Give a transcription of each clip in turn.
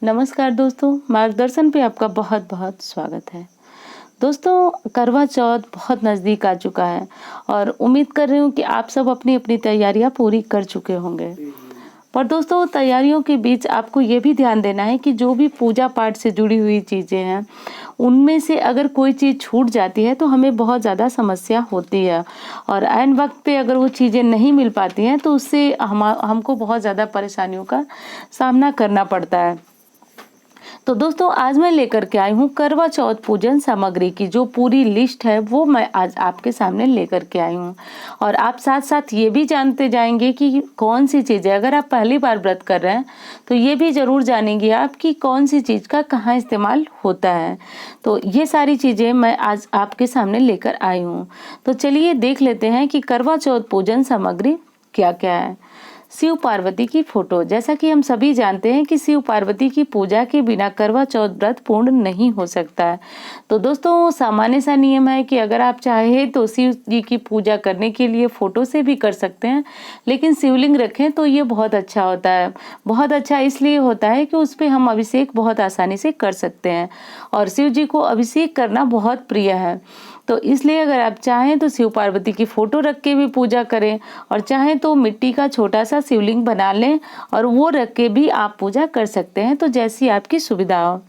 नमस्कार दोस्तों, मार्गदर्शन पे आपका बहुत बहुत स्वागत है। दोस्तों, करवा चौथ बहुत नज़दीक आ चुका है और उम्मीद कर रही हूँ कि आप सब अपनी अपनी तैयारियां पूरी कर चुके होंगे। पर दोस्तों, तैयारियों के बीच आपको ये भी ध्यान देना है कि जो भी पूजा पाठ से जुड़ी हुई चीज़ें हैं, उनमें से अगर कोई चीज़ छूट जाती है तो हमें बहुत ज़्यादा समस्या होती है और ऐन वक्त पे अगर वो चीज़ें नहीं मिल पाती हैं तो उससे हमको बहुत ज़्यादा परेशानियों का सामना करना पड़ता है। तो दोस्तों, आज मैं लेकर के आई हूँ करवा चौथ पूजन सामग्री की जो पूरी लिस्ट है वो मैं आज आपके सामने लेकर के आई हूँ। और आप साथ साथ ये भी जानते जाएंगे कि कौन सी चीज़ें, अगर आप पहली बार व्रत कर रहे हैं तो ये भी ज़रूर जानेंगे आप कि कौन सी चीज़ का कहाँ इस्तेमाल होता है। तो ये सारी चीज़ें मैं आज आपके सामने लेकर आई हूँ। तो चलिए देख लेते हैं कि करवा चौथ पूजन सामग्री क्या क्या है। शिव पार्वती की फोटो। जैसा कि हम सभी जानते हैं कि शिव पार्वती की पूजा के बिना करवा चौथ व्रत पूर्ण नहीं हो सकता है। तो दोस्तों, सामान्य सा नियम है कि अगर आप चाहे तो शिव जी की पूजा करने के लिए फोटो से भी कर सकते हैं, लेकिन शिवलिंग रखें तो ये बहुत अच्छा होता है। बहुत अच्छा इसलिए होता है कि उस पर हम अभिषेक बहुत आसानी से कर सकते हैं और शिव जी को अभिषेक करना बहुत प्रिय है। तो इसलिए अगर आप चाहें तो शिव पार्वती की फोटो रख के भी पूजा करें और चाहें तो मिट्टी का छोटा सा शिवलिंग बना लें और वो रख के भी आप पूजा कर सकते हैं, तो जैसी आपकी सुविधा हो।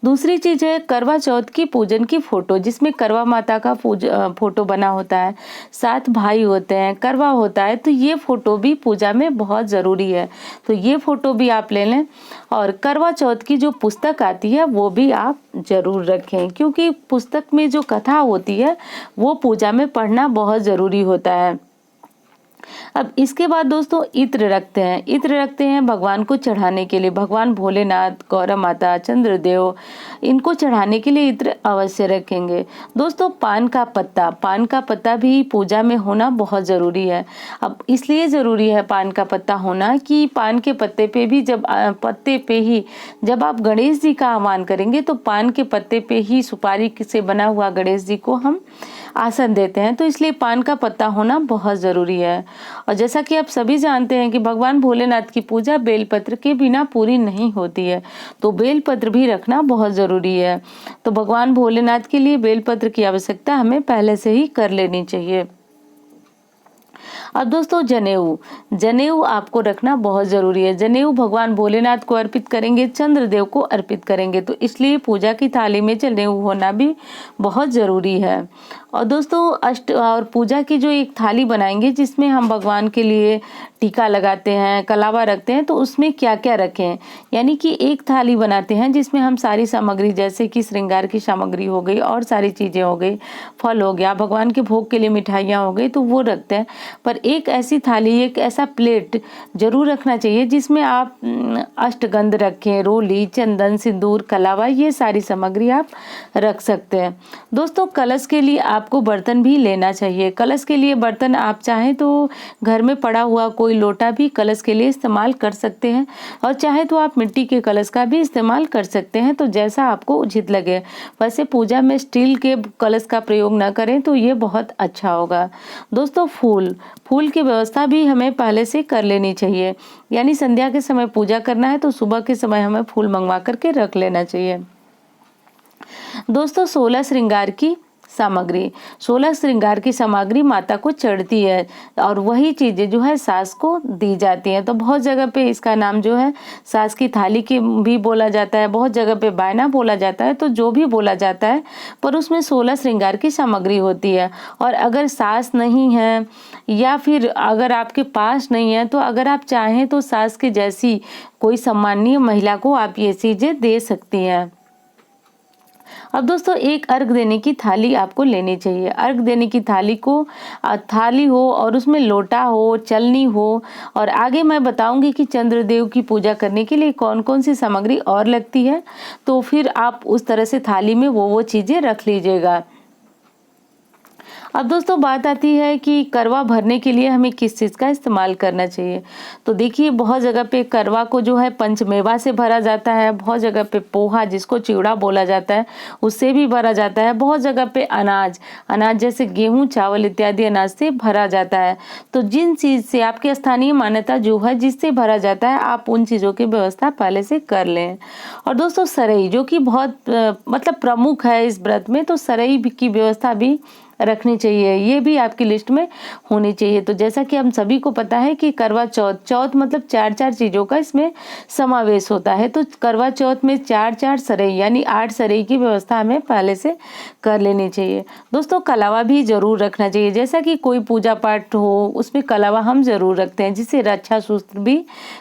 दूसरी चीज है करवा चौथ की पूजन की फोटो, जिसमें करवा माता का फोटो बना होता है, 7 भाई होते हैं, करवा होता है, तो ये फोटो भी पूजा में बहुत जरूरी है। तो ये फोटो भी आप ले लें और करवा चौथ की जो पुस्तक आती है वो भी आप जरूर रखें, क्योंकि पुस्तक में जो कथा होती है वो पूजा में पढ़ना बहुत जरूरी होता है। अब इसके बाद दोस्तों इत्र रखते हैं भगवान को चढ़ाने के लिए। भगवान भोलेनाथ, गौरा माता, चंद्रदेव, इनको चढ़ाने के लिए इत्र अवश्य रखेंगे। दोस्तों, पान का पत्ता भी पूजा में होना बहुत जरूरी है। अब इसलिए जरूरी है पान का पत्ता होना कि पान के पत्ते पे ही जब आप गणेश जी का आह्वान करेंगे तो पान के पत्ते पे ही सुपारी से बना हुआ गणेश जी को हम आसन देते हैं, तो इसलिए पान का पत्ता होना बहुत जरूरी है। और जैसा कि आप सभी जानते हैं कि भगवान भोलेनाथ की पूजा बेलपत्र के बिना पूरी नहीं होती है, तो बेलपत्र भी रखना बहुत जरूरी है। तो भगवान भोलेनाथ के लिए बेलपत्र की आवश्यकता हमें पहले से ही कर लेनी चाहिए। अब दोस्तों, जनेऊ आपको रखना बहुत जरूरी है। जनेऊ भगवान भोलेनाथ को अर्पित करेंगे, चंद्रदेव को अर्पित करेंगे, तो इसलिए पूजा की थाली में जनेऊ होना भी बहुत जरूरी है। और दोस्तों, पूजा की जो एक थाली बनाएंगे जिसमें हम भगवान के लिए टीका लगाते हैं, कलावा रखते हैं, तो उसमें क्या क्या रखें, यानी कि एक थाली बनाते हैं जिसमें हम सारी सामग्री, जैसे कि श्रृंगार की सामग्री हो गई और सारी चीजें हो गई, फल हो गया, भगवान के भोग के लिए मिठाइयाँ हो गई, तो वो रखते हैं। पर एक ऐसी थाली, एक ऐसा प्लेट जरूर रखना चाहिए जिसमें आप अष्टगंध रखें, रोली, चंदन, सिंदूर, कलावा, ये सारी सामग्री आप रख सकते हैं। दोस्तों, कलश के लिए आपको बर्तन भी लेना चाहिए। कलश के लिए बर्तन आप चाहें तो घर में पड़ा हुआ कोई लोटा भी कलश के लिए इस्तेमाल कर सकते हैं और चाहे तो आप मिट्टी के कलश का भी इस्तेमाल कर सकते हैं, तो जैसा आपको उचित लगे। वैसे पूजा में स्टील के कलश का प्रयोग न करें तो ये बहुत अच्छा होगा। दोस्तों, फूल की व्यवस्था भी हमें पहले से कर लेनी चाहिए, यानी संध्या के समय पूजा करना है तो सुबह के समय हमें फूल मंगवा करके रख लेना चाहिए। दोस्तों, 16 श्रृंगार की सामग्री माता को चढ़ती है और वही चीजें जो है सास को दी जाती हैं। तो बहुत जगह पे इसका नाम जो है सास की थाली की भी बोला जाता है, बहुत जगह पे बायना बोला जाता है, तो जो भी बोला जाता है, पर उसमें 16 श्रृंगार की सामग्री होती है। और अगर सास नहीं है या फिर अगर आपके पास नहीं है, तो अगर आप चाहें तो सास के जैसी कोई सम्माननीय महिला को आप ये चीजें दे सकती हैं। अब दोस्तों, एक अर्घ देने की थाली आपको लेनी चाहिए। अर्घ देने की थाली हो और उसमें लोटा हो, चलनी हो, और आगे मैं बताऊंगी कि चंद्रदेव की पूजा करने के लिए कौन कौन सी सामग्री और लगती है, तो फिर आप उस तरह से थाली में वो चीजें रख लीजिएगा। अब दोस्तों बात आती है कि करवा भरने के लिए हमें किस चीज़ का इस्तेमाल करना चाहिए। तो देखिए बहुत जगह पे करवा को जो है पंचमेवा से भरा जाता है, बहुत जगह पे पोहा जिसको चिवड़ा बोला जाता है उससे भी भरा जाता है, बहुत जगह पे अनाज अनाज जैसे गेहूँ चावल इत्यादि अनाज से भरा जाता है। तो जिन चीज़ से आपकी स्थानीय मान्यता जो है जिससे भरा जाता है आप उन चीज़ों की व्यवस्था पहले से कर लें। और दोस्तों सरई जो कि बहुत मतलब प्रमुख है इस व्रत में, तो सरई की व्यवस्था भी रखनी चाहिए, ये भी आपकी लिस्ट में होनी चाहिए। तो जैसा कि हम सभी को पता है कि करवा चौथ चौथ मतलब 4-4 चीज़ों का इसमें समावेश होता है। तो करवा चौथ में 4-4 सरई यानी 8 सरई की व्यवस्था हमें पहले से कर लेनी चाहिए। दोस्तों कलावा भी जरूर रखना चाहिए, जैसा कि कोई पूजा पाठ हो उसमें कलावा हम जरूर रखते हैं, जिसे रक्षा सूत्र भी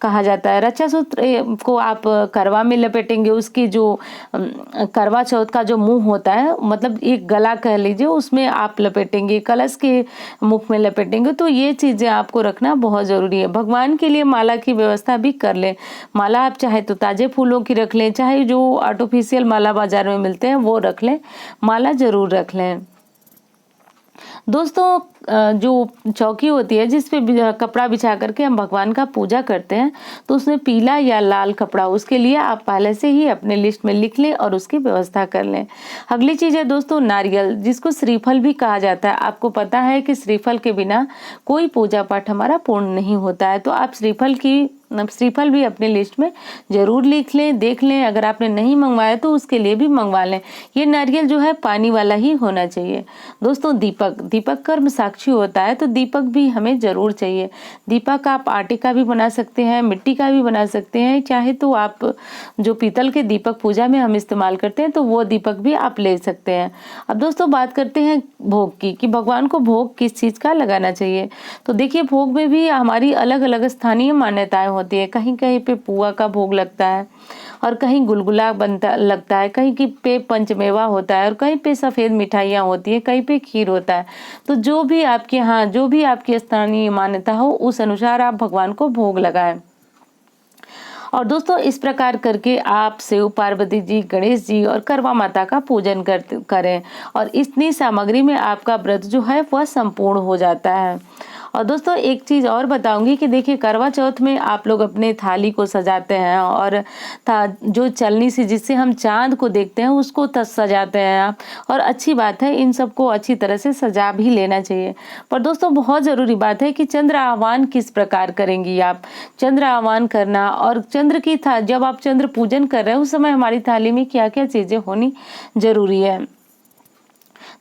कहा जाता है। रक्षा सूत्र को आप करवा में लपेटेंगे, उसकी जो करवा चौथ का जो मुंह होता है मतलब एक गला कह लीजिए उसमें आप लपेटेंगे, कलश के मुख में लपेटेंगे। तो ये चीज़ें आपको रखना बहुत ज़रूरी है। भगवान के लिए माला की व्यवस्था भी कर लें। माला आप चाहे तो ताज़े फूलों की रख लें, चाहे जो आर्टिफिशियल माला बाजार में मिलते हैं वो रख लें, माला ज़रूर रख लें। दोस्तों जो चौकी होती है जिस पे कपड़ा बिछा करके हम भगवान का पूजा करते हैं, तो उसमें पीला या लाल कपड़ा, उसके लिए आप पहले से ही अपने लिस्ट में लिख लें और उसकी व्यवस्था कर लें। अगली चीज़ है दोस्तों नारियल, जिसको श्रीफल भी कहा जाता है। आपको पता है कि श्रीफल के बिना कोई पूजा पाठ हमारा पूर्ण नहीं होता है। तो आप श्रीफल भी अपनी लिस्ट में जरूर लिख लें, देख लें, अगर आपने नहीं मंगवाया तो उसके लिए भी मंगवा लें। ये नारियल जो है पानी वाला ही होना चाहिए। दोस्तों दीपक कर्म साक्षी होता है, तो दीपक भी हमें जरूर चाहिए। दीपक आप आटे का भी बना सकते हैं, मिट्टी का भी बना सकते हैं, चाहे तो आप जो पीतल के दीपक पूजा में हम इस्तेमाल करते हैं तो वो दीपक भी आप ले सकते हैं। अब दोस्तों बात करते हैं भोग की, कि भगवान को भोग किस चीज़ का लगाना चाहिए। तो देखिए भोग में भी हमारी अलग अलग स्थानीय मान्यताएं होती है। कहीं कहीं पे पुआ का भोग लगता है और कहीं गुलगुला लगता है, कहीं पे पंचमेवा होता है और कहीं पे सफ़ेद मिठाइयाँ होती है, कहीं पे खीर होता है। तो जो भी आपकी स्थानीय मान्यता हो उस अनुसार आप भगवान को भोग लगाएं। और दोस्तों इस प्रकार करके आप शिव पार्वती जी, गणेश जी और करवा माता का पूजन करें और इतनी सामग्री में आपका व्रत जो है वह संपूर्ण हो जाता है। और दोस्तों एक चीज़ और बताऊंगी कि देखिए करवा चौथ में आप लोग अपने थाली को सजाते हैं और जो चलनी सी जिससे हम चांद को देखते हैं उसको सजाते हैं आप, और अच्छी बात है, इन सबको अच्छी तरह से सजा भी लेना चाहिए। पर दोस्तों बहुत ज़रूरी बात है कि चंद्र आह्वान किस प्रकार करेंगी आप। चंद्र आह्वान करना और चंद्र की जब आप चंद्र पूजन कर रहे हैं उस समय हमारी थाली में क्या क्या चीज़ें होनी जरूरी है।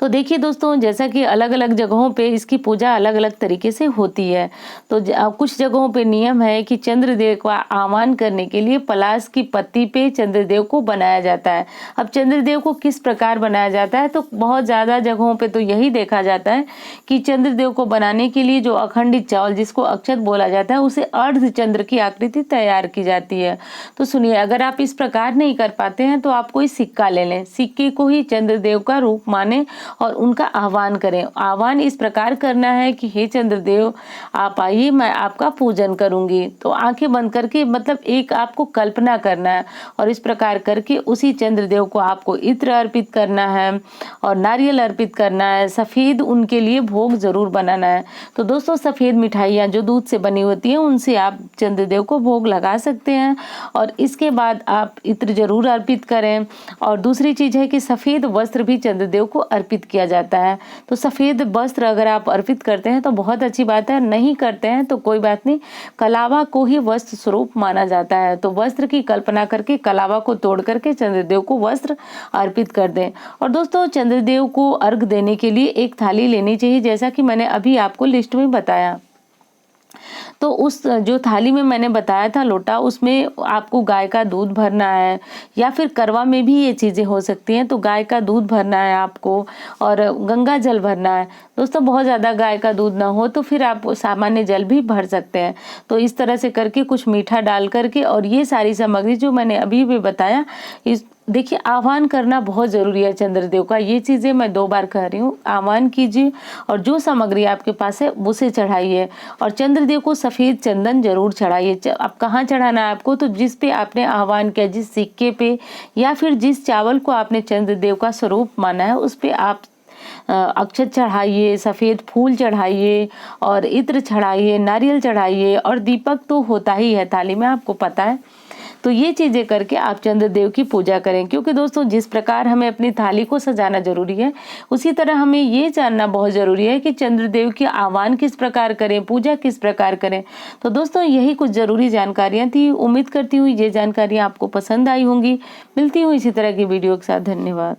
तो देखिए दोस्तों जैसा कि अलग अलग जगहों पे इसकी पूजा अलग अलग तरीके से होती है। तो कुछ जगहों पे नियम है कि चंद्रदेव का आह्वान करने के लिए पलाश की पत्ती पे चंद्रदेव को बनाया जाता है। अब चंद्रदेव को किस प्रकार बनाया जाता है, तो बहुत ज़्यादा जगहों पे तो यही देखा जाता है कि चंद्रदेव को बनाने के लिए जो अखंडित चावल जिसको अक्षत बोला जाता है उसे अर्ध चंद्र की आकृति तैयार की जाती है। तो सुनिए, अगर आप इस प्रकार नहीं कर पाते हैं तो आप कोई सिक्का ले लें, सिक्के को ही चंद्रदेव का रूप माने और उनका आह्वान करें। आह्वान इस प्रकार करना है कि हे चंद्रदेव आप आइए, मैं आपका पूजन करूंगी। तो आंखें बंद करके मतलब एक आपको कल्पना करना है और इस प्रकार करके उसी चंद्रदेव को आपको इत्र अर्पित करना है और नारियल अर्पित करना है, सफ़ेद उनके लिए भोग जरूर बनाना है। तो दोस्तों सफ़ेद मिठाइयाँ जो दूध से बनी होती हैं उनसे आप चंद्रदेव को भोग लगा सकते हैं और इसके बाद आप इत्र जरूर अर्पित करें। और दूसरी चीज़ है कि सफ़ेद वस्त्र भी चंद्रदेव को अर्पित किया जाता है। तो सफ़ेद वस्त्र अगर आप अर्पित करते हैं तो बहुत अच्छी बात है, नहीं करते हैं तो कोई बात नहीं, कलावा को ही वस्त्र स्वरूप माना जाता है। तो वस्त्र की कल्पना करके कलावा को तोड़ करके चंद्रदेव को वस्त्र अर्पित कर दें। और दोस्तों चंद्रदेव को अर्घ देने के लिए एक थाली लेनी चाहिए, जैसा कि मैंने अभी आपको लिस्ट में बताया। तो उस जो थाली में मैंने बताया था लोटा, उसमें आपको गाय का दूध भरना है या फिर करवा में भी ये चीज़ें हो सकती हैं। तो गाय का दूध भरना है आपको और गंगा जल भरना है। दोस्तों बहुत ज़्यादा गाय का दूध ना हो तो फिर आप सामान्य जल भी भर सकते हैं। तो इस तरह से करके कुछ मीठा डाल करके और ये सारी सामग्री जो मैंने अभी भी बताया, इस देखिए आह्वान करना बहुत ज़रूरी है चंद्रदेव का। ये चीज़ें मैं 2 बार कह रही हूँ, आह्वान कीजिए और जो सामग्री आपके पास है उसे चढ़ाइए और चंद्रदेव को सफ़ेद चंदन जरूर चढ़ाइए। अब कहाँ चढ़ाना है आपको, तो जिस पे आपने आह्वान किया, जिस सिक्के पे या फिर जिस चावल को आपने चंद्रदेव का स्वरूप माना है उस पे आप अक्षत चढ़ाइए, सफ़ेद फूल चढ़ाइए और इत्र चढ़ाइए, नारियल चढ़ाइए और दीपक तो होता ही है थाली में, आपको पता है। तो ये चीज़ें करके आप चंद्रदेव की पूजा करें, क्योंकि दोस्तों जिस प्रकार हमें अपनी थाली को सजाना जरूरी है, उसी तरह हमें ये जानना बहुत जरूरी है कि चंद्रदेव की आह्वान किस प्रकार करें, पूजा किस प्रकार करें। तो दोस्तों यही कुछ जरूरी जानकारियां थी। उम्मीद करती हूँ ये जानकारियां आपको पसंद आई होंगी। मिलती हूँ इसी तरह की वीडियो के साथ। धन्यवाद।